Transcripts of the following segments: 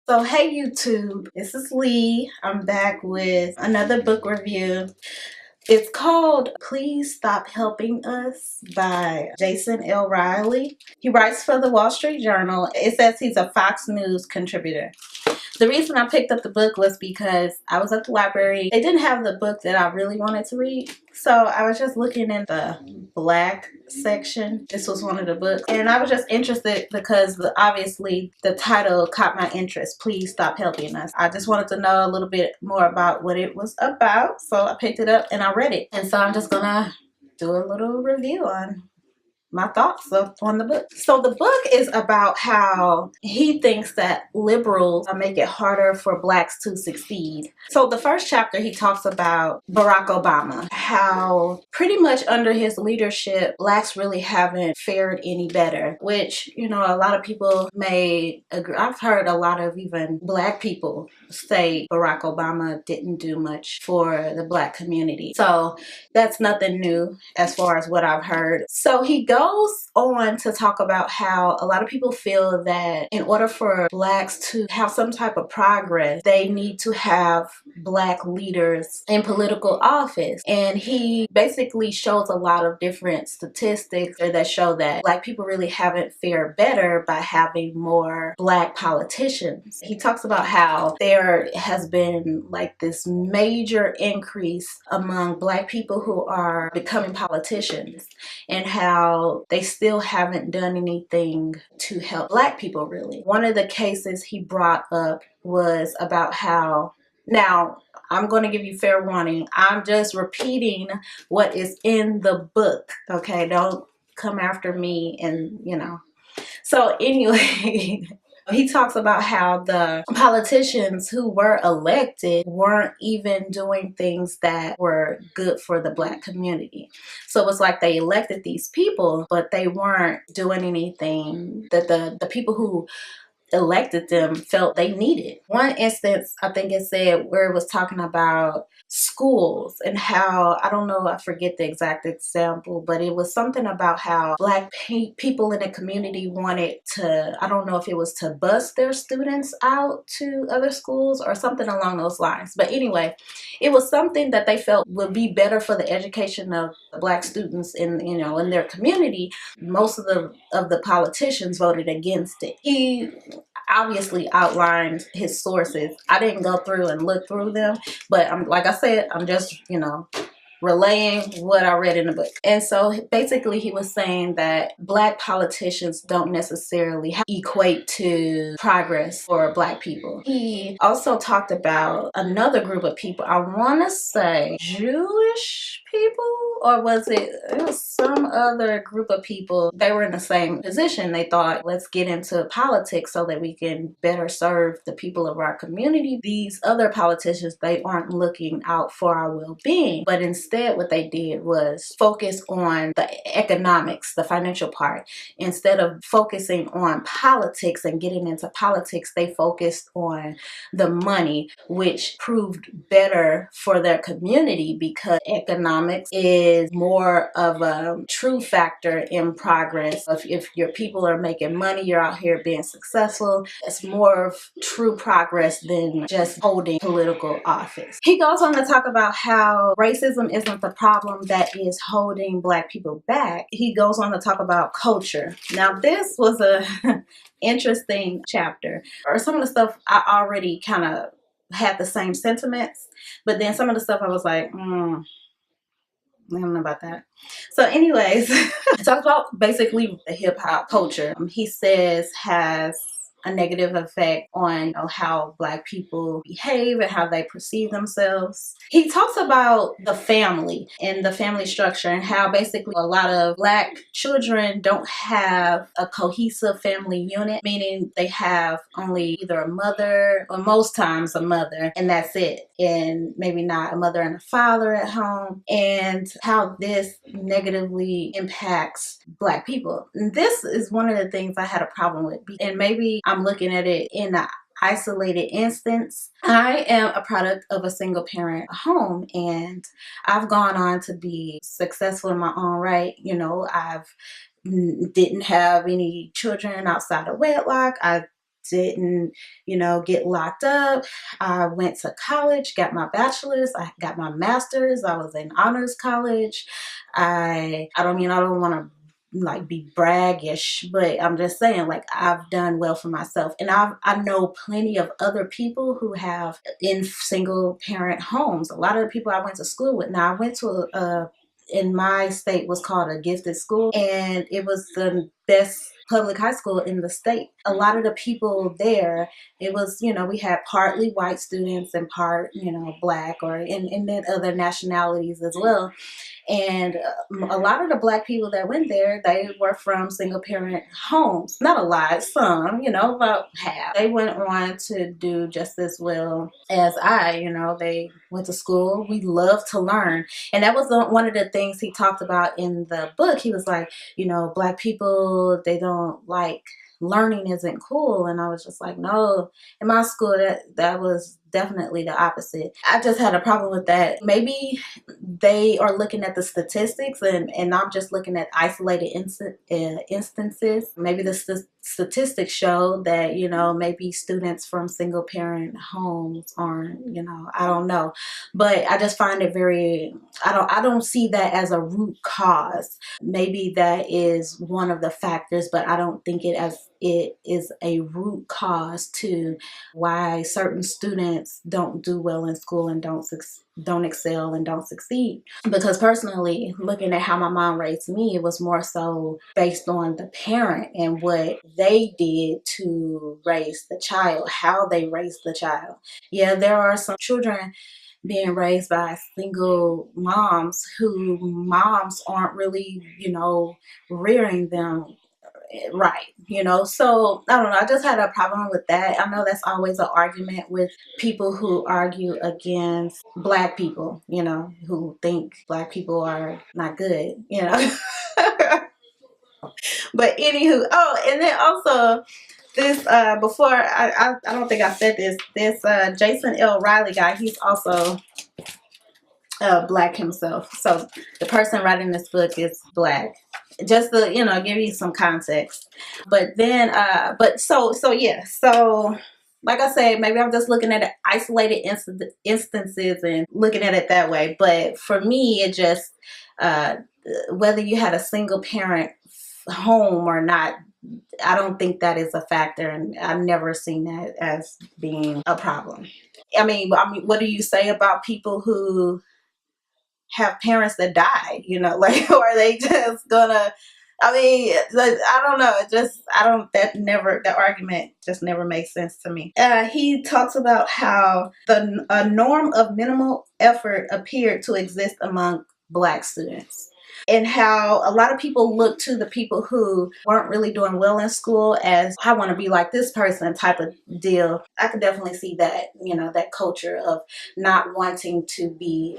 So hey YouTube, this is Lee. I'm back with another book review. It's called Please Stop Helping Us by Jason L. Riley. He writes for the Wall Street Journal. It says he's a Fox News contributor. The reason I picked up the book was because I was at the library. They didn't have the book that I really wanted to read. So I was just looking in the black section. This was one of the books. And I was just interested because obviously the title caught my interest. Please Stop Helping Us. I just wanted to know a little bit more about what it was about. So I picked it up and I read it. And so I'm just gonna do a little review on my thoughts on the book. So the book is about how he thinks that liberals make it harder for blacks to succeed. So the first chapter, he talks about Barack Obama, how pretty much under his leadership, blacks really haven't fared any better, which, you know, a lot of people may agree. I've heard a lot of even black people say Barack Obama didn't do much for the black community. So that's nothing new as far as what I've heard. So he goes on to talk about how a lot of people feel that in order for blacks to have some type of progress, they need to have black leaders in political office. And he basically shows a lot of different statistics that show that black people really haven't fared better by having more black politicians. He talks about how there has been like this major increase among black people who are becoming politicians, and how they still haven't done anything to help black people really. One of the cases he brought up was about how, now I'm going to give you fair warning, I'm just repeating what is in the book, okay? Don't come after me and, you know. So anyway, he talks about how the politicians who were elected weren't even doing things that were good for the black community. So it was like they elected these people, but they weren't doing anything that the people who elected them felt they needed. One instance, I think it said where it was talking about schools and how, I don't know, I forget the exact example, but it was something about how black people in the community wanted to, I don't know if it was to bus their students out to other schools or something along those lines. But anyway, it was something that they felt would be better for the education of black students in, you know, in their community. Most of the politicians voted against it. He obviously outlined his sources. I didn't go through and look through them, but like I said, I'm just, you know, relaying what I read in the book. And so basically he was saying that black politicians don't necessarily equate to progress for black people. He also talked about another group of people, I want to say Jewish people, or was it was some other group of people. They were in the same position. They thought, let's get into politics so that we can better serve the people of our community. These other politicians, they aren't looking out for our well-being, but instead what they did was focus on the economics, the financial part. Instead of focusing on politics and getting into politics, they focused on the money, which proved better for their community because economics is more of a true factor in progress. If your people are making money, you're out here being successful, it's more of true progress than just holding political office. He goes on to talk about how racism isn't the problem that is holding black people back. He goes on to talk about culture. Now this was a interesting chapter. Or some of the stuff I already kind of had the same sentiments, but then some of the stuff I was like, I don't know about that. So anyways, it talks about basically the hip hop culture. He says has a negative effect on, you know, how black people behave and how they perceive themselves. He talks about the family and the family structure and how basically a lot of black children don't have a cohesive family unit, meaning they have only either a mother or most times a mother, and that's it, and maybe not a mother and a father at home, and how this negatively impacts black people. And this is one of the things I had a problem with, and maybe I'm looking at it in an isolated instance. I am a product of a single parent home, and I've gone on to be successful in my own right. You know, I've didn't have any children outside of wedlock. I didn't, get locked up. I went to college, got my bachelor's, I got my master's, I was in honors college. I don't want to like be braggish, but I'm just saying, like, I've done well for myself, and I know plenty of other people who have in single parent homes. A lot of the people I went to school with. Now I went to a in my state was called a gifted school, and it was the best public high school in the state. A lot of the people there, it was, we had partly white students and part, black, or and then other nationalities as well. And a lot of the black people that went there, they were from single parent homes. Not a lot, some, about half. They went on to do just as well as they went to school. We love to learn. And that was one of the things he talked about in the book. He was like, black people, they don't like learning isn't cool. And I was just like, no, in my school that was definitely the opposite. I just had a problem with that. Maybe they are looking at the statistics, and I'm just looking at isolated instances. Maybe the statistics show that, maybe students from single parent homes aren't, I don't know. But I just find it I don't see that as a root cause. Maybe that is one of the factors, but I don't think it is a root cause to why certain students don't do well in school and don't excel and don't succeed. Because personally, looking at how my mom raised me, it was more so based on the parent and what they did to raise the child, how they raised the child. Yeah, there are some children being raised by single moms who moms aren't really, rearing them right, so I don't know, I just had a problem with that. I know that's always an argument with people who argue against black people, who think black people are not good. But anywho, and then also this before I don't think I said this Jason L. Riley guy, he's also black himself. So the person writing this book is black. Just to give you some context. But then yeah. So like I said, maybe I'm just looking at isolated instances and looking at it that way. But for me, it just whether you had a single parent home or not, I don't think that is a factor, and I've never seen that as being a problem. I mean, what do you say about people who have parents that die, like, or are they just gonna, I mean, like, I don't know. That argument just never makes sense to me. He talks about how a norm of minimal effort appeared to exist among black students, and how a lot of people look to the people who weren't really doing well in school as, I want to be like this person type of deal. I could definitely see that, that culture of not wanting to be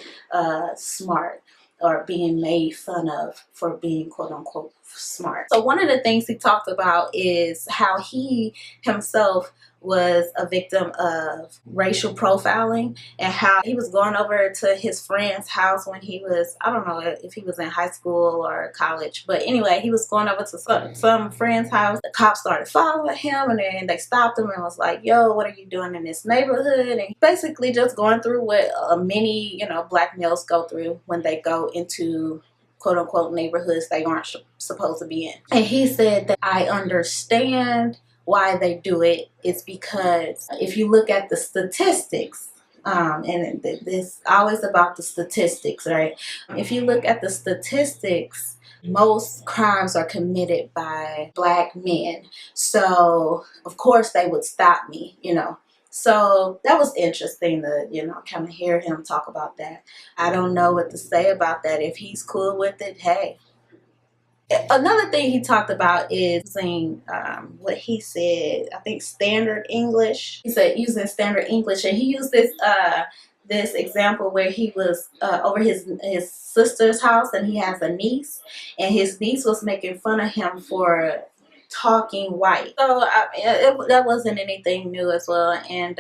smart or being made fun of for being quote unquote smart. So one of the things he talked about is how he himself was a victim of racial profiling, and how he was going over to his friend's house when he was, I don't know if he was in high school or college, but anyway, he was going over to some friend's house. The cops started following him, and then they stopped him and was like, yo, what are you doing in this neighborhood? And basically just going through what many, black males go through when they go into quote unquote neighborhoods they aren't supposed to be in. And he said that, I understand why they do it. It's because if you look at the statistics, and this always about the statistics, right? If you look at the statistics, most crimes are committed by black men. So of course they would stop me, So that was interesting to, kind of hear him talk about that. I don't know what to say about that. If he's cool with it, hey. Another thing he talked about is using what he said, I think standard English. He said using standard English, and he used this example where he was over his sister's house, and he has a niece, and his niece was making fun of him for talking white. So that wasn't anything new as well. And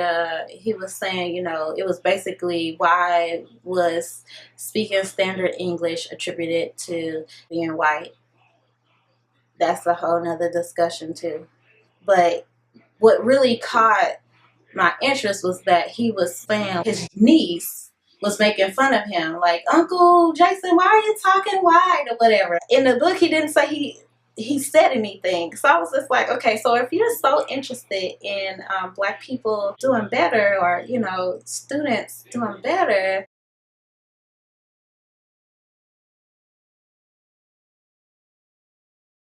he was saying, it was basically, why was speaking standard English attributed to being white? That's a whole nother discussion too. But what really caught my interest was that he was saying his niece was making fun of him, like, Uncle Jason, why are you talking wide or whatever. In the book, he didn't say he said anything. So I was just like, okay, so if you're so interested in Black people doing better, or, you know, students doing better,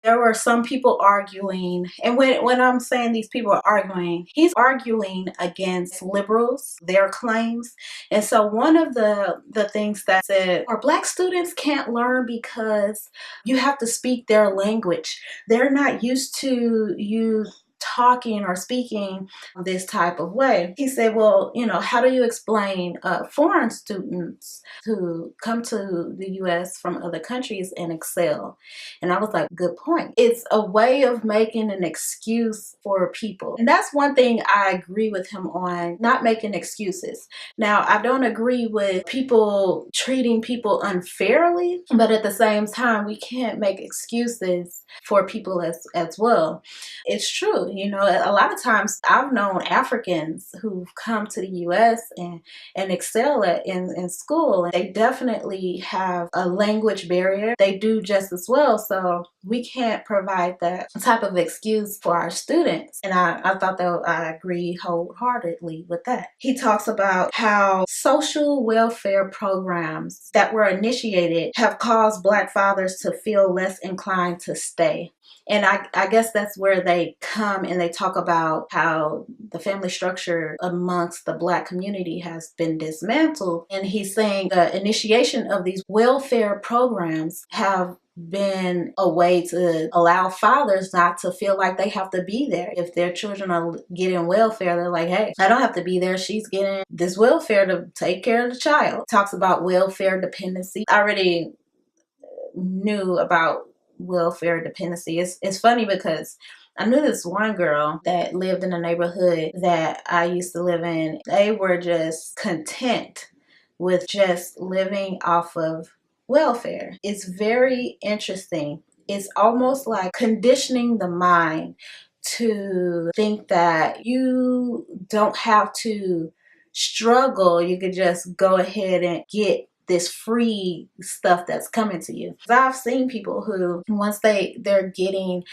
there were some people arguing, and when I'm saying these people are arguing, he's arguing against liberals, their claims. And so one of the things that said, or Black students can't learn because you have to speak their language. They're not used to you talking or speaking this type of way. He said, well, you know, how do you explain foreign students who come to the US from other countries and excel? And I was like, good point. It's a way of making an excuse for people. And that's one thing I agree with him on, not making excuses. Now, I don't agree with people treating people unfairly, but at the same time, we can't make excuses for people as well. It's true. You know, a lot of times I've known Africans who've come to the US and excel in school. And they definitely have a language barrier. They do just as well. So we can't provide that type of excuse for our students. And I thought that I agree wholeheartedly with that. He talks about how social welfare programs that were initiated have caused Black fathers to feel less inclined to stay. And I guess that's where they come and they talk about how the family structure amongst the Black community has been dismantled. And he's saying the initiation of these welfare programs have been a way to allow fathers not to feel like they have to be there. If their children are getting welfare, they're like, hey, I don't have to be there. She's getting this welfare to take care of the child. Talks about welfare dependency. I already knew about welfare dependency. It's funny because I knew this one girl that lived in a neighborhood that I used to live in. They were just content with just living off of welfare. It's very interesting. It's almost like conditioning the mind to think that you don't have to struggle. You could just go ahead and get this free stuff that's coming to you. I've seen people who, once they're getting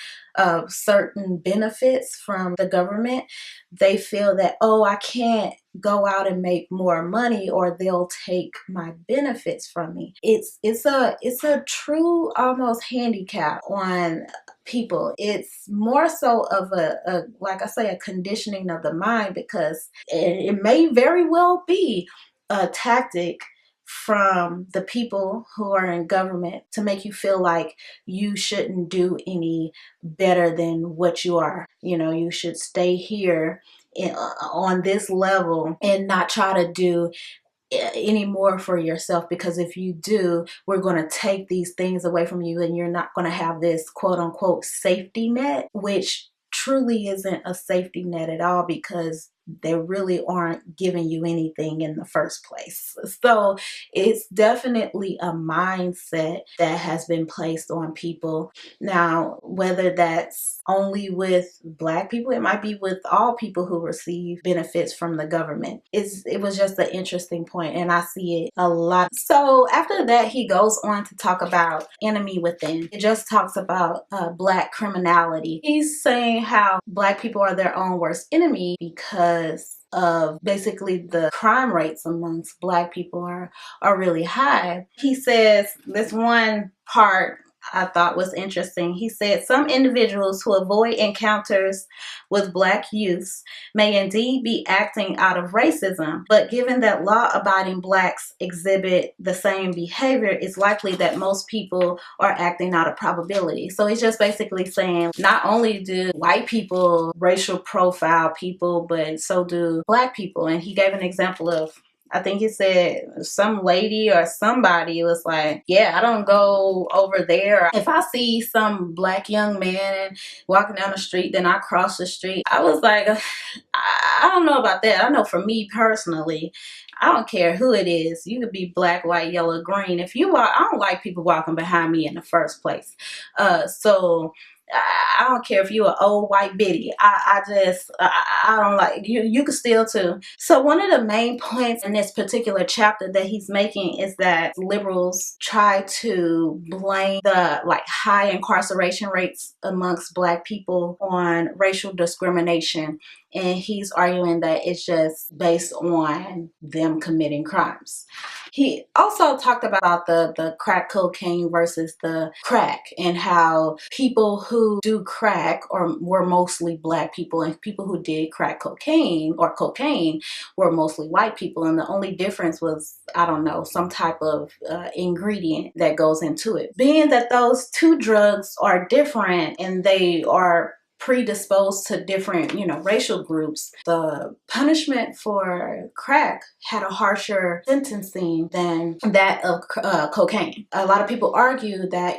certain benefits from the government, they feel that, oh, I can't go out and make more money or they'll take my benefits from me. It's a true almost handicap on people. It's more so of a like I say, a conditioning of the mind, because it may very well be a tactic from the people who are in government to make you feel like you shouldn't do any better than what you are. You know, you should stay here on this level and not try to do any more for yourself, because if you do, we're going to take these things away from you and you're not going to have this quote unquote safety net, which truly isn't a safety net at all, because they really aren't giving you anything in the first place. So it's definitely a mindset that has been placed on people. Now, whether that's only with Black people, it might be with all people who receive benefits from the government. It was just an interesting point, and I see it a lot. So after that, he goes on to talk about enemy within. It just talks about Black criminality. He's saying how Black people are their own worst enemy because of basically the crime rates amongst Black people are really high. He says this one part I thought was interesting. He said some individuals who avoid encounters with Black youths may indeed be acting out of racism, but given that law-abiding Blacks exhibit the same behavior, it's likely that most people are acting out of probability. So he's just basically saying not only do white people racial profile people, but so do Black people. And he gave an example of, I think he said some lady or somebody was like, yeah, I don't go over there. If I see some Black young man walking down the street, then I cross the street. I was like, I don't know about that. I know for me personally, I don't care who it is. You could be Black, white, yellow, green. If you walk, I don't like people walking behind me in the first place. So I don't care if you're an old white biddy. I don't like you. You can steal too. So one of the main points in this particular chapter that he's making is that liberals try to blame the high incarceration rates amongst Black people on racial discrimination. And he's arguing that it's just based on them committing crimes. He also talked about the crack cocaine versus the crack, and how people who do crack were mostly Black people, and people who did crack cocaine or cocaine were mostly white people. And the only difference was, I don't know, some type of ingredient that goes into it. Being that those two drugs are different and they are predisposed to different, racial groups, the punishment for crack had a harsher sentencing than that of cocaine. A lot of people argue that,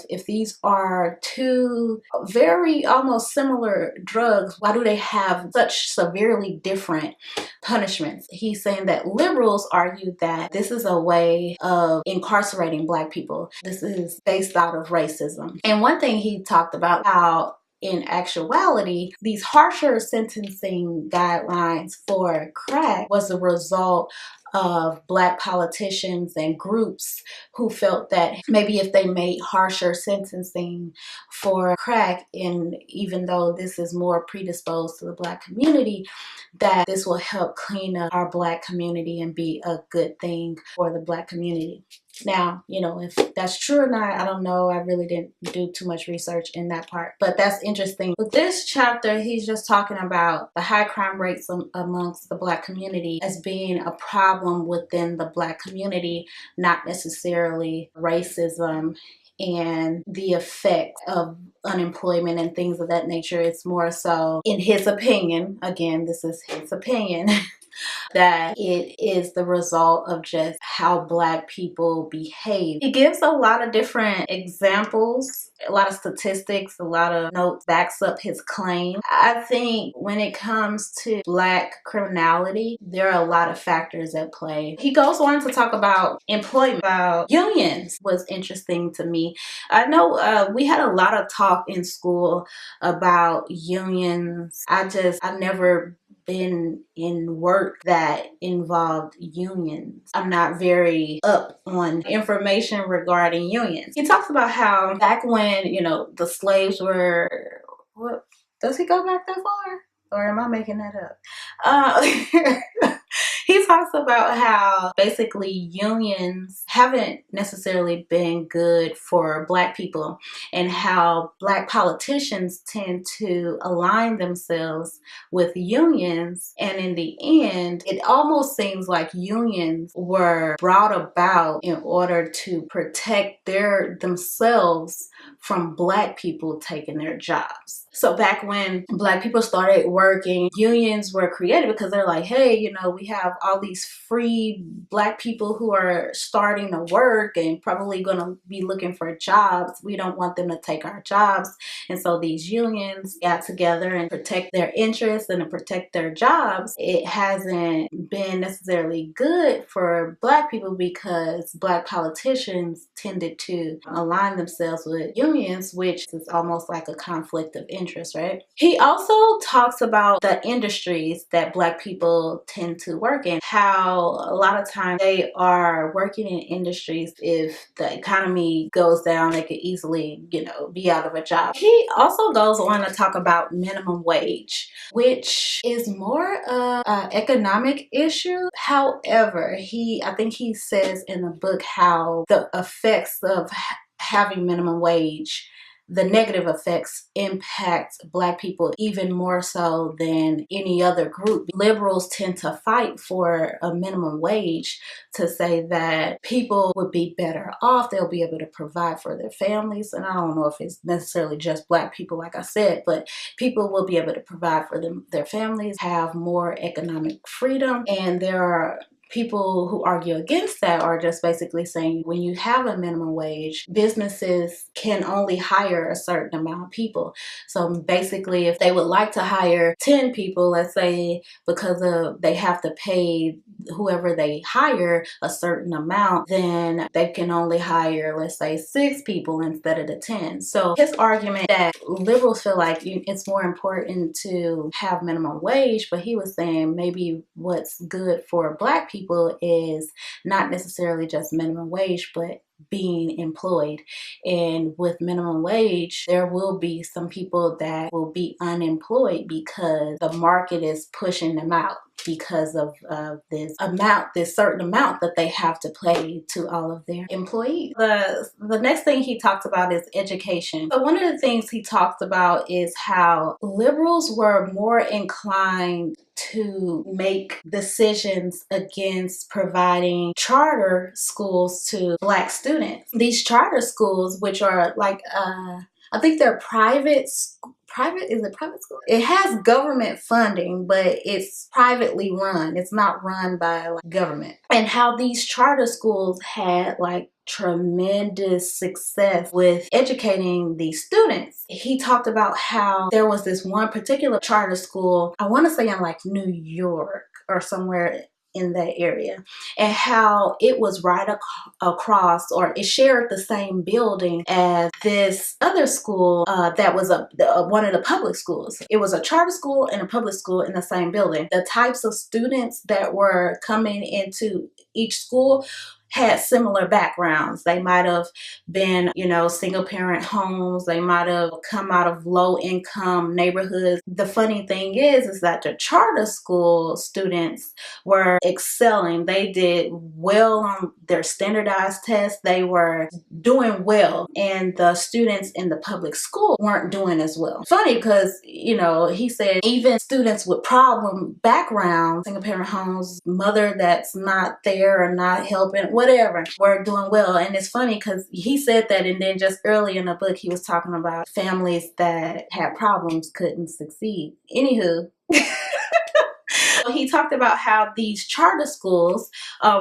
if these are two very almost similar drugs, why do they have such severely different punishments? He's saying that liberals argue that this is a way of incarcerating Black people. This is based out of racism. And one thing he talked about, how in actuality, these harsher sentencing guidelines for crack was a result of Black politicians and groups who felt that maybe if they made harsher sentencing for crack, and even though this is more predisposed to the Black community, that this will help clean up our Black community and be a good thing for the Black community. Now, if that's true or not, I don't know. I really didn't do too much research in that part, but that's interesting. With this chapter, he's just talking about the high crime rates amongst the Black community as being a problem within the Black community, not necessarily racism and the effect of unemployment and things of that nature. It's more so, in his opinion, again, this is his opinion, that it is the result of just how Black people behave. He gives a lot of different examples, a lot of statistics, a lot of notes, backs up his claim. I think when it comes to Black criminality, there are a lot of factors at play. He goes on to talk about employment, about unions. Was interesting to me. I know we had a lot of talk in school about unions. I never been in work that involved unions. I'm not very up on information regarding unions. He talks about how back when, the slaves were, what, does he go back that far? Or am I making that up? He talks about how basically unions haven't necessarily been good for Black people, and how Black politicians tend to align themselves with unions. And in the end, it almost seems like unions were brought about in order to protect themselves from Black people taking their jobs. So back when Black people started working, unions were created because they're like, hey, we have all these free Black people who are starting to work and probably going to be looking for jobs. We don't want them to take our jobs. And so these unions got together and protect their interests and to protect their jobs. It hasn't been necessarily good for Black people because Black politicians tended to align themselves with unions, which is almost like a conflict of interest, right? He also talks about the industries that Black people tend to work in, how a lot of times they are working in industries, if the economy goes down, they could easily, be out of a job. He also goes on to talk about minimum wage, which is more of an economic issue. However, I think he says in the book how the effects of having minimum wage, the negative effects, impact Black people even more so than any other group. Liberals tend to fight for a minimum wage to say that people would be better off, they'll be able to provide for their families. And I don't know if it's necessarily just Black people, like I said, but people will be able to provide for their families, have more economic freedom, and there are people who argue against that are just basically saying when you have a minimum wage, businesses can only hire a certain amount of people. So basically, if they would like to hire 10 people, let's say, because they have to pay whoever they hire a certain amount, then they can only hire, let's say, 6 people instead of the 10. So his argument that liberals feel like it's more important to have minimum wage, but he was saying maybe what's good for Black people is not necessarily just minimum wage, but being employed. And with minimum wage, there will be some people that will be unemployed because the market is pushing them out because of this certain amount that they have to pay to all of their employees. The next thing he talked about is education. So one of the things he talked about is how liberals were more inclined to make decisions against providing charter schools to Black students. These charter schools, which are like, I think they're private, is it private school? It has government funding, but it's privately run. It's not run by like government. And how these charter schools had like tremendous success with educating these students. He talked about how there was this one particular charter school, I want to say in like New York or somewhere in that area, and how it was right across, or it shared the same building as this other school that was one of the public schools. It was a charter school and a public school in the same building. The types of students that were coming into each school had similar backgrounds. They might have been, single parent homes. They might have come out of low income neighborhoods. The funny thing is that the charter school students were excelling. They did well on their standardized tests. They were doing well. And the students in the public school weren't doing as well. Funny because, he said even students with problem backgrounds, single parent homes, mother that's not there or not helping, whatever, were doing well. And it's funny because he said that, and then just early in the book he was talking about families that had problems couldn't succeed. Anywho, he talked about how these charter schools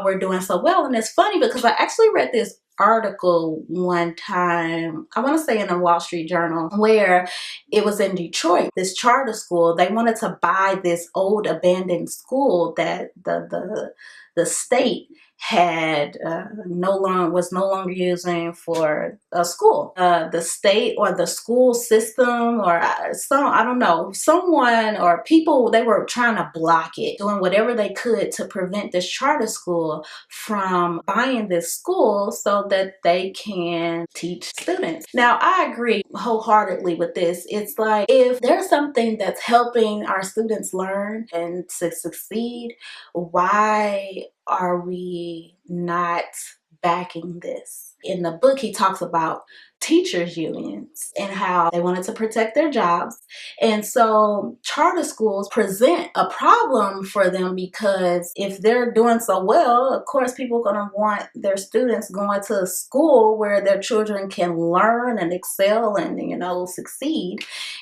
were doing so well. And it's funny because I actually read this article one time, I want to say in a Wall Street Journal, where it was in Detroit, this charter school. They wanted to buy this old abandoned school that the state had was no longer using for a school. The state or the school system or I don't know, someone or people, they were trying to block it, doing whatever they could to prevent this charter school from buying this school so that they can teach students. Now, I agree wholeheartedly with this. It's like, if there's something that's helping our students learn and to succeed, why are we not backing this? In the book, he talks about teachers unions and how they wanted to protect their jobs. And so charter schools present a problem for them because if they're doing so well, of course, people are going to want their students going to a school where their children can learn and excel and, succeed.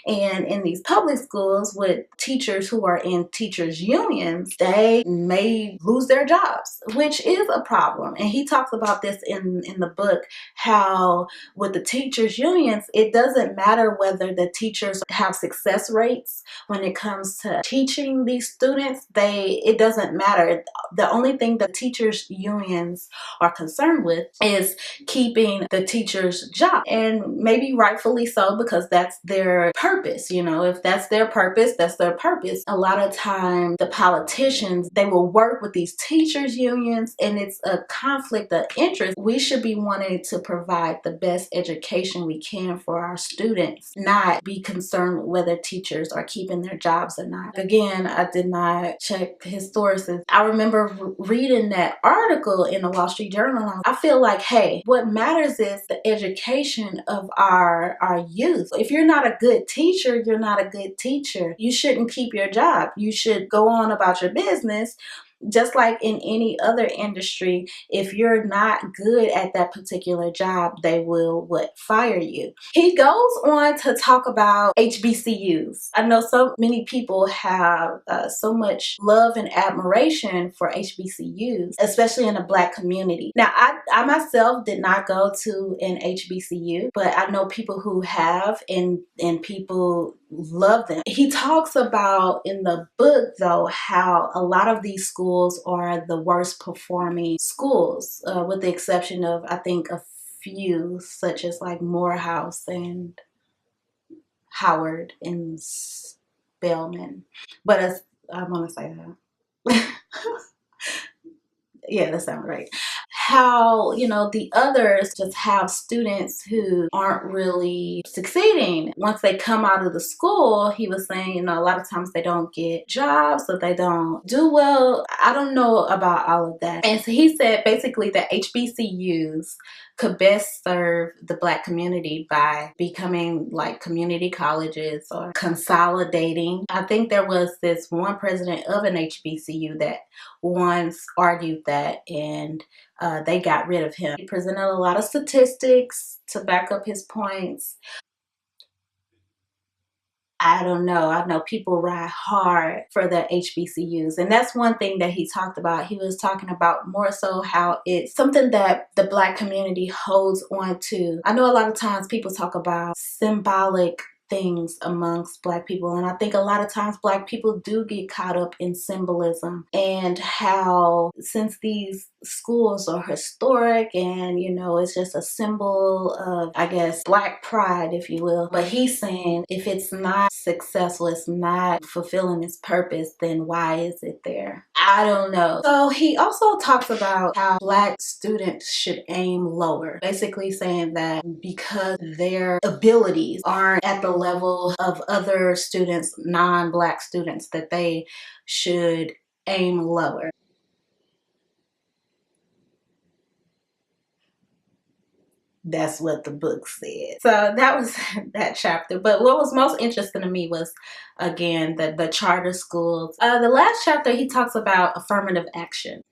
And in these public schools with teachers who are in teachers unions, they may lose their jobs, which is a problem. And he talks about this in the book, how with the teachers unions, it doesn't matter whether the teachers have success rates when it comes to teaching these students. It doesn't matter. The only thing the teachers unions are concerned with is keeping the teachers' job, and maybe rightfully so, because that's their purpose. If that's their purpose, that's their purpose. A lot of times the politicians, they will work with these teachers unions, and it's a conflict of interest. We should be wanting to provide the best education we can for our students, not be concerned with whether teachers are keeping their jobs or not. Again, I did not check his sources. I remember reading that article in the Wall Street Journal. I feel like, hey, what matters is the education of our youth. If you're not a good teacher, you're not a good teacher. You shouldn't keep your job. You should go on about your business Just like in any other industry, if you're not good at that particular job, they will fire you. He goes on to talk about HBCUs. I know so many people have so much love and admiration for HBCUs, especially in the Black community. Now, I myself did not go to an HBCU, but I know people who have, and people love them. He talks about in the book, though, how a lot of these schools are the worst performing schools, with the exception of, I think, a few, such as like Morehouse and Howard and Spelman. But I want to say that. Yeah, that sounds right. How, the others just have students who aren't really succeeding. Once they come out of the school, he was saying, a lot of times they don't get jobs, so they don't do well. I don't know about all of that. And so he said basically that HBCUs could best serve the Black community by becoming like community colleges or consolidating. I think there was this one president of an HBCU that once argued that, and they got rid of him. He presented a lot of statistics to back up his points. I don't know. I know people ride hard for the HBCUs. And that's one thing that he talked about. He was talking about more so how it's something that the Black community holds on to. I know a lot of times people talk about symbolic things amongst Black people, and I think a lot of times Black people do get caught up in symbolism, and how since these schools are historic and it's just a symbol of, I guess, Black pride, if you will. But he's saying if it's not successful, it's not fulfilling its purpose, then why is it there? I don't know. So he also talks about how Black students should aim lower, basically saying that because their abilities aren't at the level of other students, non-Black students, that they should aim lower. That's what the book said. So that was that chapter. But what was most interesting to me was, again, the charter schools. The last chapter, he talks about affirmative action.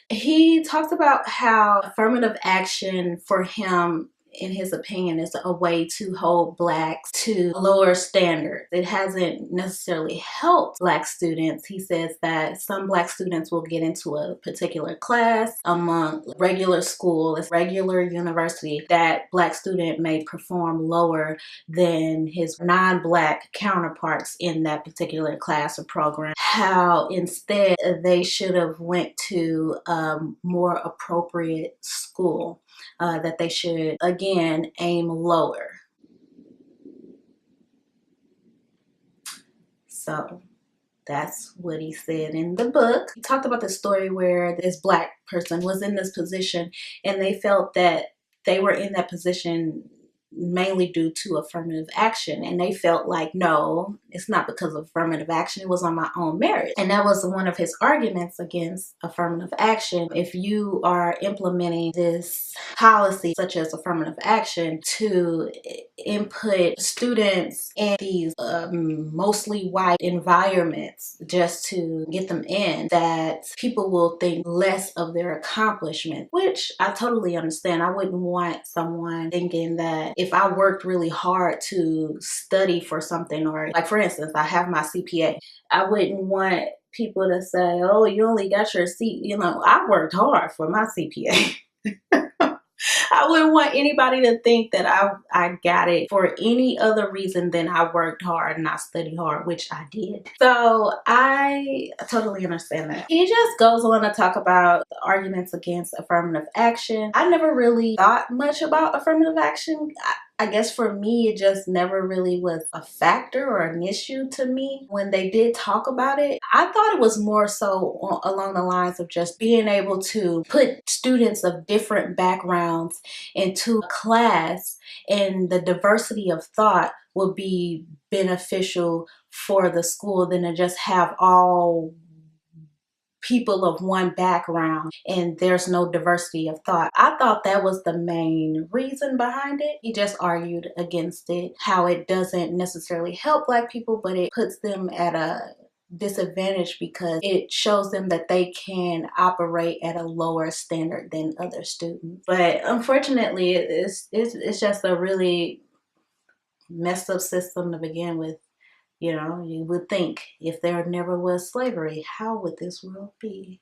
He talks about how affirmative action for him, in his opinion, is a way to hold Blacks to lower standards. It hasn't necessarily helped Black students. He says that some Black students will get into a particular class among regular school, regular university, that Black student may perform lower than his non-Black counterparts in that particular class or program. How instead they should have went to a more appropriate school. That they should, again, aim lower. So that's what he said in the book. He talked about the story where this Black person was in this position and they felt that they were in that position mainly due to affirmative action, and they felt like, no, it's not because of affirmative action, it was on my own merit. And that was one of his arguments against affirmative action. If you are implementing this policy such as affirmative action to input students in these mostly white environments just to get them in, that people will think less of their accomplishment, which I totally understand. I wouldn't want someone thinking that if I worked really hard to study for something, or like, for instance, I have my CPA, I wouldn't want people to say, oh, you only got your I worked hard for my CPA. I wouldn't want anybody to think that I got it for any other reason than I worked hard and I studied hard, which I did. So I totally understand that. He just goes on to talk about the arguments against affirmative action. I never really thought much about affirmative action. I guess for me, it just never really was a factor or an issue to me. When they did talk about it, I thought it was more so along the lines of just being able to put students of different backgrounds into a class, and the diversity of thought would be beneficial for the school than to just have all people of one background and there's no diversity of thought. I thought that was the main reason behind it. He just argued against it, how it doesn't necessarily help Black people, but it puts them at a disadvantaged because it shows them that they can operate at a lower standard than other students. But unfortunately, it's just a really messed up system to begin with. You know, you would think if there never was slavery, how would this world be?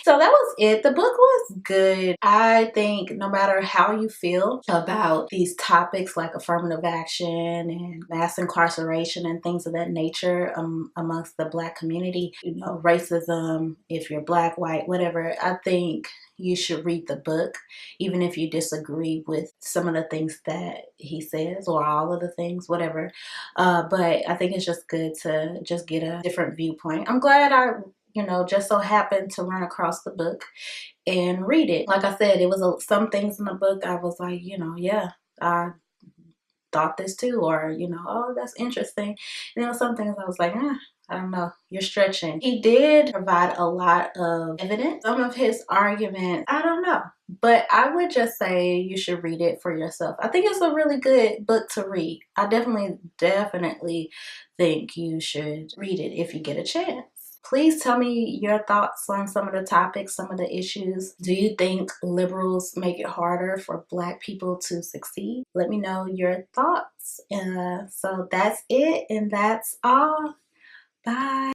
So that was it. The book was good. I think no matter how you feel about these topics like affirmative action and mass incarceration and things of that nature amongst the Black community, you know, racism, if you're Black, white, whatever, I think you should read the book, even if you disagree with some of the things that he says or all of the things, whatever. But I think it's just good to just get a different viewpoint. I'm glad I just so happened to run across the book and read it. Like I said, it was some things in the book I was like, yeah, I thought this too, or, oh, that's interesting. And some things I was like, I don't know, you're stretching. He did provide a lot of evidence. Some of his arguments, I don't know. But I would just say you should read it for yourself. I think it's a really good book to read. I definitely think you should read it if you get a chance. Please tell me your thoughts on some of the topics, some of the issues. Do you think liberals make it harder for Black people to succeed? Let me know your thoughts. So that's it, and that's all. Bye.